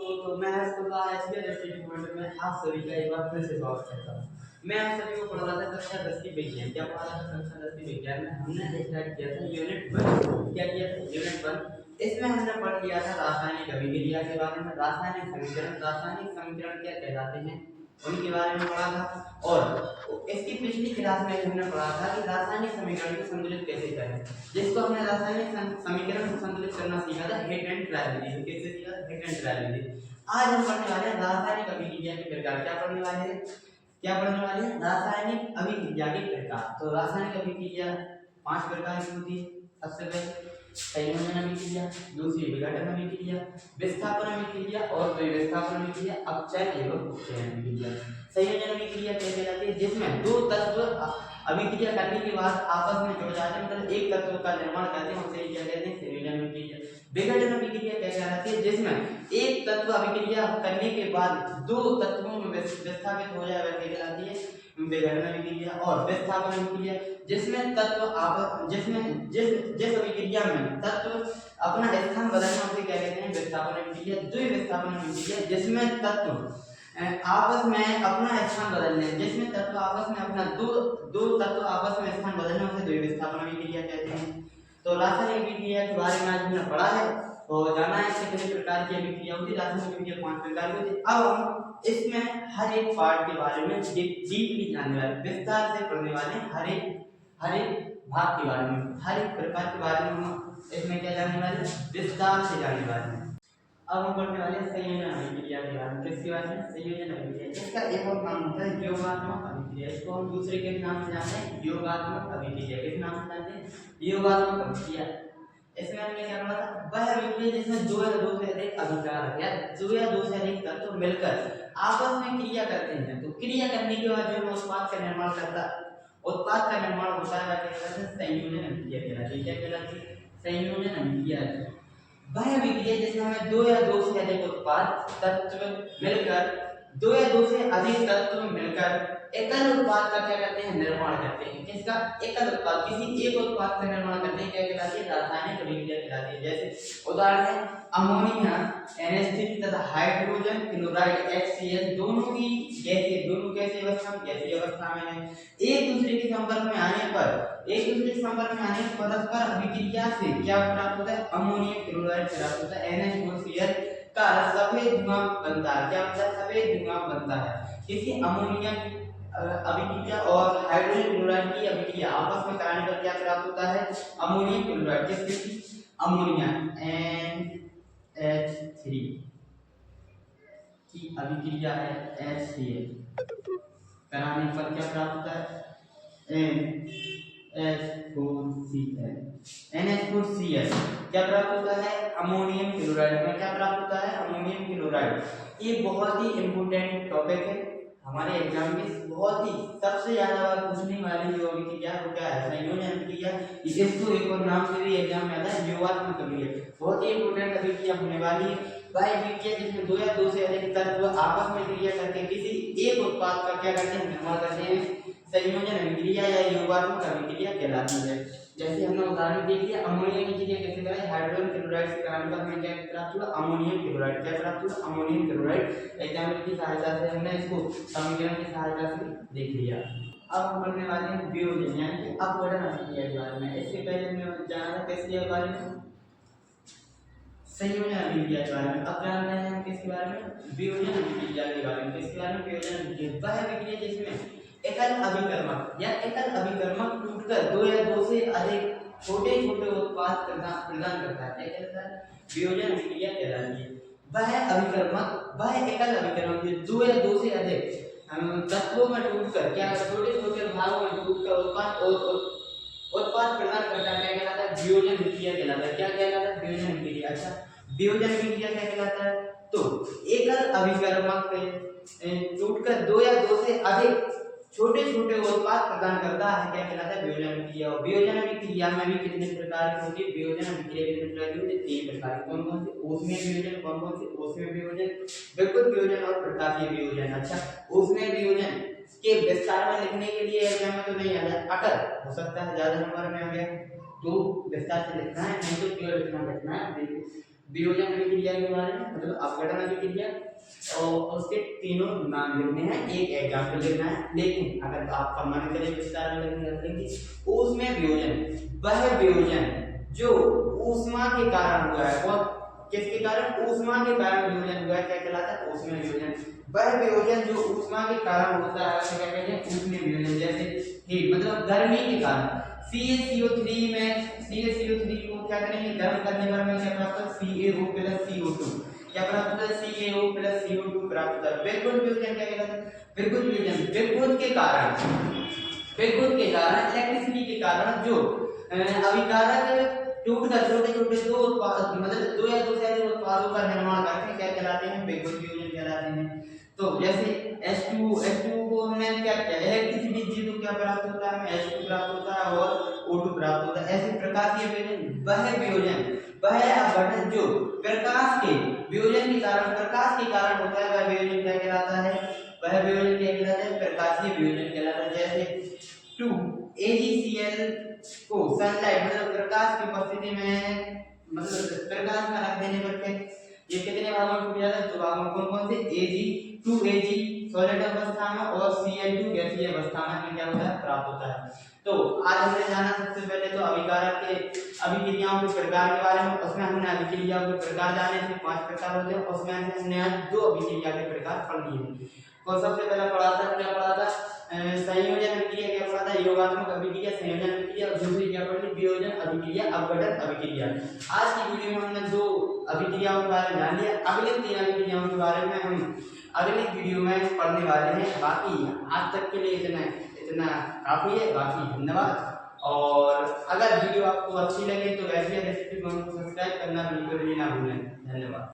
तो मैं आपका एसबीआई डिस्ट्रिक्ट में आप सभी का एक बार फिर से स्वागत करता हूँ। मैं आप सभी को पढ़ा रहा था कक्षा 10 की विज्ञान। क्या पढ़ा रहा था कक्षा 10 की विज्ञान में? हमने स्टार्ट किया था यूनिट 1। क्या किया था? यूनिट 1। इसमें हमने पढ़ लिया था रासायनिक अभिक्रिया के बारे में, रासायनिक समीकरण क्या कहलाते हैं उनके बारे में पढ़ा था। और इसकी पिछली क्लास में हमने पढ़ा था कि रासायनिक समीकरण को संतुलित कैसे करें, जिसको हमने रासायनिक समीकरण को संतुलित करना सीखा था हिट एंड ट्रायल विधि। कैसे सीखा? हिट एंड ट्रायल विधि। आज हम पढ़ने वाले हैं रासायनिक अभिक्रिया के प्रकार। क्या पढ़ने वाले हैं? क्या पढ़ने वाले हैं? रासायनिक अभिक्रिया के प्रकार। तो रासायनिक अभिक्रिया 5 प्रकार की होती है। सबसे पहले संयोजन अभिक्रिया, दूसरी विघटन अभिक्रिया, विस्थापन अभिक्रिया और विस्थापन अभिक्रिया, अपचयन एवं उपचयन अभिक्रिया। संयोजन अभिक्रिया क्या कहलाती है? जिसमें दो तत्व अभिक्रिया करने के बाद आपस में जुड़ जाते हैं, मतलब एक तत्व का निर्माण करते हैं, उसे क्या कहते हैं? संयोजन अभिक्रिया। विघटन अभिक्रिया क्या कहलाती है? जिसमें एक तत्व अभिक्रिया करने के बाद दो तत्वों में विस्थापित हो जाए, वह कहलाती है विघटन अभिक्रिया। और विस्थापन अभिक्रिया जिसमें तत्व आपस जिसमें जिस अभिक्रिया में तत्व अपना स्थान बदलना, उसे क्या कहते हैं? विस्थापन अभिक्रिया। द्विविस्थापन अभिक्रिया जिसमें तत्व आपस में अपना स्थान बदलने, जिसमें तत्व आपस में अपना दो तत्व आपस में स्थान बदलने, उसे द्विविस्थापन अभिक्रिया कहते हैं। तो रासायनिक अभिक्रिया के बारे में आज हमने पढ़ा है और जाना है कितने प्रकार की अभिक्रिया होती है। रासायनिक अभिक्रिया 5 प्रकार की होती है। अब हम इसमें हर एक पार्ट के बारे में डीपली जानने वाले, विस्तार से पढ़ने वाले, हर एक भाग के बारे में, हर एक प्रकार के बारे में हम इसमें क्या जानने वाले? विस्तार से जानने वाले हैं। अब हम पढ़ने वाले हैं संयोजन अभिक्रिया के बारे में। किसके बारे में? संयोजन अभिक्रिया। इसका एक और नाम होता है योगात्मक अभिक्रिया। इसको हम दूसरे के नाम से जानते हैं, योगात्मक अभिक्रिया। किस नाम से जानते हैं? योगात्मक अभिक्रिया। इसमें हमने क्या पढ़ा था? वह अभिक्रिया जिसमें दो या दो से अधिक अभिकारक या दो या दो से अधिक तत्व मिलकर आपस में क्रिया करते हैं। तो क्रिया करने के बाद जो उत्पाद का निर्माण होता है, वह कहलाता है संयोजन अभिक्रिया कहलाती है। क्या कहलाती है? संयोजन अभिक्रिया। वह अभिक्रिया जिसमें हमें दो या दो से अधिक उत्पाद तत्व मिलकर एकल उत्पाद का क्या करते हैं? निर्माण करते हैं। किसका? एकल उत्पाद, किसी एक उत्पाद का निर्माण करते हैं। क्या कहलाती है? रासायनिक अभिक्रिया कहलाती है। जैसे उदाहरण है अमोनिया NH3 तथा हाइड्रोजन क्लोराइड HCl दोनों की कैसी अवस्था में है। एक दूसरे के संपर्क में आने पर परस्पर अभिक्रिया से क्या प्राप्त होता है? अमोनियम क्लोराइड प्राप्त होता है। NH4Cl का सफेद धुआं बनता है। क्या बनता है? सफेद धुआं बनता है। किसी अमोनिया की अभिक्रिया और हाइड्रोजन क्लोराइड की अभिक्रिया आपस में कराने पर क्या प्राप्त होता है? Ammonium chloride. किसकी? अमोनिया NH3 की अभिक्रिया है HCl कराने पर क्या प्राप्त होता है? NH4Cl क्या प्राप्त होता है? अमोनियम क्लोराइड में क्या प्राप्त होता है? Ammonium chloride. ये बहुत ही इंपॉर्टेंट टॉपिक है हमारे एग्जाम में, बहुत ही सबसे ज्यादा बार पूछने वाली जो अभिक्रिया वो क्या है? संयोजन अभिक्रिया। इसको एक और नाम से भी एग्जाम में आता है योगात्मक अभिक्रिया। बहुत ही इंपॉर्टेंट अभिक्रिया होने वाली है। वह अभिक्रिया जिसमें दो या दो से अधिक तत्व आपस में क्रिया करके किसी एक उत्पाद का क्या करते हैं? निर्माण करते हैं। संयोजन अभिक्रिया या योगात्मक अभिक्रिया कहलाती है। जैसे हमने उदाहरण देख लिया, अमोनिया की क्रिया कैसे करें? हाइड्रोजन क्लोराइड से कराने पर हमें क्या प्राप्त हुआ? Ammonium chloride. क्या प्राप्त हुआ? Ammonium chloride. एग्जाम्पल की सहायता से हमने इसको समीकरण की सहायता से देख लिया। अब हम पढ़ने वाले हैं वियोजन यानी कि अपघटन अभिक्रिया के बारे में। इससे पहले हमने जाना था किसके बारे में? संयोजन अभिक्रिया के बारे में। अब जान रहे हैं हम किसके बारे में? वियोजन अभिक्रिया के बारे में। किसके बारे में? वियोजन अभिक्रिया। वह अभिक्रिया जिसमें एकल अभिकर्मक टूटकर दो या दो से अधिक छोटे उत्पाद प्रदान करता है। क्या कहता है? वियोजन अभिक्रिया कहलाती है। वह एकल अभिकर्मक जो दो या दो से अधिक तत्वों में टूटकर क्या छोटे भागों में टूटकर उत्पाद प्रदान करता है। क्या कहलाता है? वियोजन अभिक्रिया कहलाता है। क्या कहलाता है? वियोजन अभिक्रिया। अच्छा, वियोजन अभिक्रिया क्या कहलाता है? तो एकल अभिकर्मक टूटकर दो या दो से अधिक छोटे उत्पाद प्रदान करता है। क्या कहलाता है? वियोजन अभिक्रिया। और वियोजन अभिक्रिया में भी कितने प्रकार की होती है? वियोजन अभिक्रिया कितने प्रकार की होती है? 3 प्रकार की। कौन कौन से? ऊष्मीय वियोजन, कौन से? ऊष्मीय वियोजन, विद्युत वियोजन और प्रकाशीय वियोजन। अच्छा, ऊष्मीय वियोजन के विस्तार में लिखने के लिए एग्जाम में तो नहीं आ जाए, अगर हो सकता है ज्यादा नंबर में आ गया तो विस्तार से लिखना है, नहीं तो केवल इतना लिखना है। वियोजन अभिक्रिया के बारे में, मतलब अपघटन अभिक्रिया, और उसके तीनों नाम लिखने हैं, एक एग्जाम्पल लिखना है। लेकिन अगर आपका मन करे विस्तार में लिखेंगे उसमें वियोजन, वह वियोजन जो ऊष्मा के कारण हुआ है, और किसके कारण? ऊष्मा के कारण वियोजन हुआ है, क्या कहलाता है? ऊष्मीय वियोजन। वह वियोजन जो ऊष्मा के कारण होता है उसे क्या कहते हैं? ऊष्मीय वियोजन। जैसे हीट, मतलब गर्मी के कारण CaCO3 में CaCO3 को क्या करेंगे? गर्म करने पर हमें क्या प्राप्त होता है? CaO + CO2 क्या प्राप्त होता है? CaO + CO2 प्राप्त होता है। विद्युत वियोजन क्या कहलाता है? विद्युत वियोजन विद्युत के कारण इलेक्ट्रिसिटी के कारण जो अभिकारक टूटकर छोटे छोटे दो उत्पाद, मतलब दो या दो से अधिक उत्पादों का निर्माण करते हैं, क्या कहलाते हैं? विद्युत वियोजन कहलाते हैं। तो जैसे H2 को हमने क्या किया? इलेक्ट्रिसिटी दी तो क्या प्राप्त होता है? हमें H2 प्राप्त होता है और O2 प्राप्त होता है। ऐसे प्रकाशीय वियोजन, वह अपघटन जो प्रकाश के वियोजन के कारण, प्रकाश के कारण होता है, वह वियोजन क्या कहलाता है? वह वियोजन क्या कहलाता है? प्रकाशीय वियोजन कहलाता है। जैसे 2AgCl को सनलाइट, मतलब प्रकाश की उपस्थिति में, मतलब प्रकाश में रख देने पर क्या ये कितने भागों में टूट जाता है? 2 भागों में। कौन से? Ag सॉलिड अवस्था में और Cl2 गैसीय अवस्था में क्या होता है? प्राप्त होता है। तो आज हमने जाना सबसे पहले तो अभिकारक के अभिक्रियाओं के प्रकार के बारे में। उसमें हमने अभिक्रियाओं के प्रकार जाने थे, 5 प्रकार होते हैं। उसमें से हमने आज 2 अभिक्रिया के प्रकार पढ़ लिए। तो सबसे पहला पढ़ा था, क्या पढ़ा था? संयोजन अभिक्रिया क्या पढ़ा था? योगात्मक अभिक्रिया, संयोजन अभिक्रिया, और दूसरी क्या पढ़ी? वियोजन अभिक्रिया, अपघटन अभिक्रिया। आज की वीडियो में हमने 2 अभिक्रियाओं के बारे में जान लिया। अगले 3 अभिक्रियाओं के बारे में हम अगली वीडियो में पढ़ने वाले हैं। बाकी आज तक के लिए इतना काफी है। बाकी धन्यवाद। और अगर वीडियो आपको अच्छी लगे तो वैसे रेसिपी को सब्सक्राइब करना बिल्कुल भी ना भूलें। धन्यवाद।